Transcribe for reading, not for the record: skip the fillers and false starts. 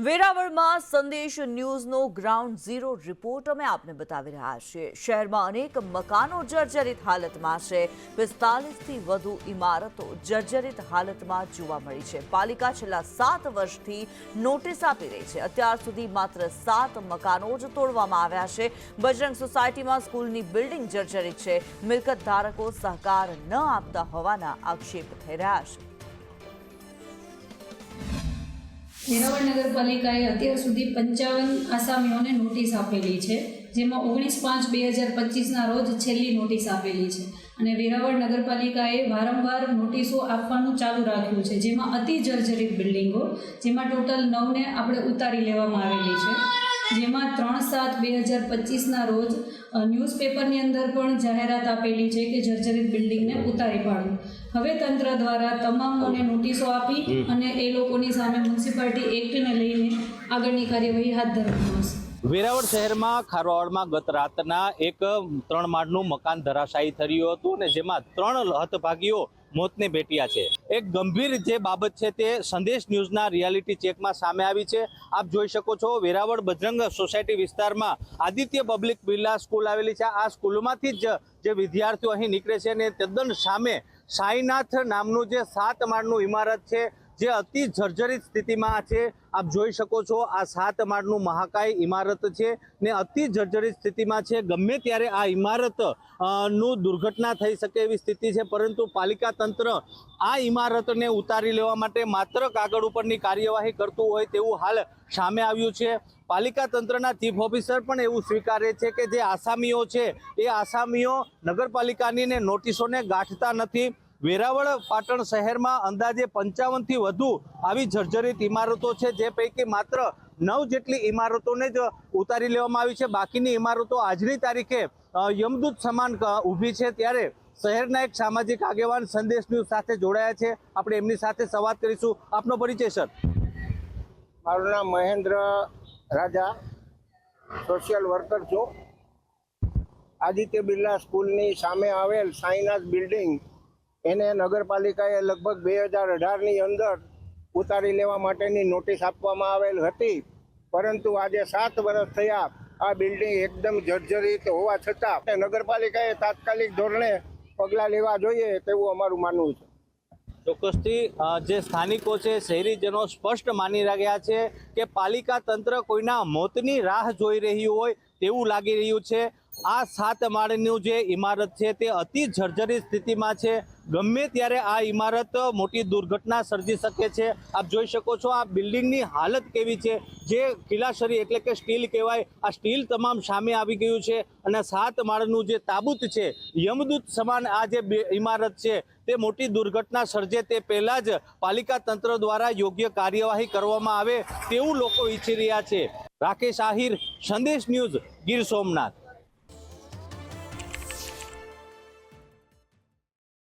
વેરાવળમાં સંદેશ ન્યૂઝનો ground zero report અમે આપને બતાવી રહ્યા છીએ। શહેરમાં અનેક મકાનો જર્જરિત હાલતમાં છે। 45થી વધુ ઇમારતો જર્જરિત હાલતમાં જોવા મળી છે। પાલિકા છેલ્લા 7 વર્ષથી નોટિસ આપી રહી છે। અત્યાર સુધી માત્ર 7 મકાનો જ તોડવામાં આવ્યા છે। બજરંગ સોસાયટીમાં સ્કૂલની બિલ્ડિંગ જર્જરિત છે। મિલકત ધારકો સહકાર ન આપતા હોવાના આક્ષેપ થઈ રહ્યા છે। વેરાવળ નગરપાલિકાએ અત્યાર સુધી 55 આસામીઓને નોટિસ આપેલી છે, જેમાં 19/5/2025ના રોજ છેલ્લી નોટિસ આપેલી છે અને વેરાવળ નગરપાલિકાએ વારંવાર નોટિસો આપવાનું ચાલુ રાખ્યું છે, જેમાં અતિ જર્જરિત બિલ્ડિંગો, જેમાં ટોટલ 9ને આપણે ઉતારી લેવામાં આવેલી છે, જેમાં 3/7/2025ના રોજ ન્યૂઝપેપરની અંદર પણ જાહેરાત આપેલી છે કે જર્જરિત બિલ્ડિંગને ઉતારી પાડવું। હવે તંત્ર દ્વારા તમામને નોટિસો આપી અને એ લોકોની સામે મ્યુનિસિપાલિટી એક્ટને લઈને આગળની કાર્યવાહી હાથ ધરવામાં આવશે। વેરાવળ શહેરમાં ખારવાડમાં ગત રાતના એક 3 માળનું મકાન ધરાશાયી થયું હતું અને જેમાં 3 હતભાગીઓ મોતને ભેટ્યા છે। એક ગંભીર જે બાબત છે તે સંદેશ ન્યૂઝના રિયાલિટી ચેકમાં સામે આવી છે। આપ જોઈ શકો છો વેરાવળ બજરંગ સોસાયટી વિસ્તારમાં આદિત્ય પબ્લિક બિરલા સ્કૂલ આવેલી છે। આ સ્કૂલમાંથી જ જે વિદ્યાર્થીઓ અહીં નીકળે છે અને તદ્દન સામે સાઈનાથ નામનું જે 7 માળનું ઇમારત છે જે અતિ જર્જરિત સ્થિતિમાં છે। આપ જોઈ શકો છો આ 7 માળનું મહાકાય ઇમારત છે ને અતિ જર્જરિત સ્થિતિમાં છે। ગમે ત્યારે આ ઇમારત નું દુર્ઘટના થઈ શકે એવી સ્થિતિ છે, પરંતુ પાલિકા તંત્ર આ ઇમારતને ઉતારી લેવા માટે માત્ર કાગળ ઉપરની કાર્યવાહી કરતું હોય તેવું હાલ સામે આવ્યું છે। પાલિકા તંત્રના ચીફ ઓફિસર પણ એવું સ્વીકારે છે કે જે આસામીઓ છે એ આસામીઓ નગરપાલિકાની ને નોટિસોને ગાંઠતા નથી। વેરાવળ પાટણ શહેરમાં અંદાજે 55થી વધુ આવી જર્જરિત ઇમારતો છે, જે પૈકી માત્ર 9 જેટલી ઇમારતોને જ ઉતારી લેવામાં આવી છે। બાકીની ઇમારતો આજની તારીખે યમદૂત સમાન ઊભી છે। ત્યારે શહેરના એક સામાજિક આગેવાન સંદેશ ન્યૂઝ સાથે જોડાયા છે, આપણે એમની સાથે સંવાદ કરીશું। આપનો પરિચય સર? મારું નામ મહેન્દ્ર રાજા, સોશિયલ વર્કર છું। આદિત્ય બિરલા સ્કૂલની સામે આવેલ સાઈનાથ બિલ્ડિંગ એને નગરપાલિકાએ લગભગ 2018ની અંદર ઉતારી લેવા માટેની નોટિસ આપવામાં આવેલ હતી, પરંતુ આજે 7 વર્ષ થયા આ બિલ્ડિંગ એકદમ જર્જરિત હોવા છતાં નગરપાલિકાએ તાત્કાલિક ધોરણે પગલાં લેવા જોઈએ તેવું અમારું માનવું છે। ચોક્કસથી જે સ્થાનિકો છે, શહેરીજનો સ્પષ્ટ માની રહ્યા છે કે પાલિકા તંત્ર કોઈના મોતની રાહ જોઈ રહ્યું હોય તેવું લાગી રહ્યું છે। આ 7 માળનું જે ઇમારત છે તે અતિ જર્જરિત સ્થિતિમાં છે। ગમે ત્યારે આ ઇમારત મોટી દુર્ઘટના સર્જી શકે છે। આપ જોઈ શકો છો આ બિલ્ડિંગની હાલત કેવી છે, જે કિલાશરી એટલે કે સ્ટીલ કહેવાય, આ સ્ટીલ તમામ સામે આવી ગયું છે અને 7 માળનું જે તાબૂત છે, યમદૂત સમાન આ જે ઇમારત છે તે મોટી દુર્ઘટના સર્જે તે પહેલાં જ પાલિકા તંત્ર દ્વારા યોગ્ય કાર્યવાહી કરવામાં આવે તેવું લોકો ઈચ્છી રહ્યા છે। રાકેશ આહિર, સંદેશ ન્યૂઝ, ગીર સોમનાથ।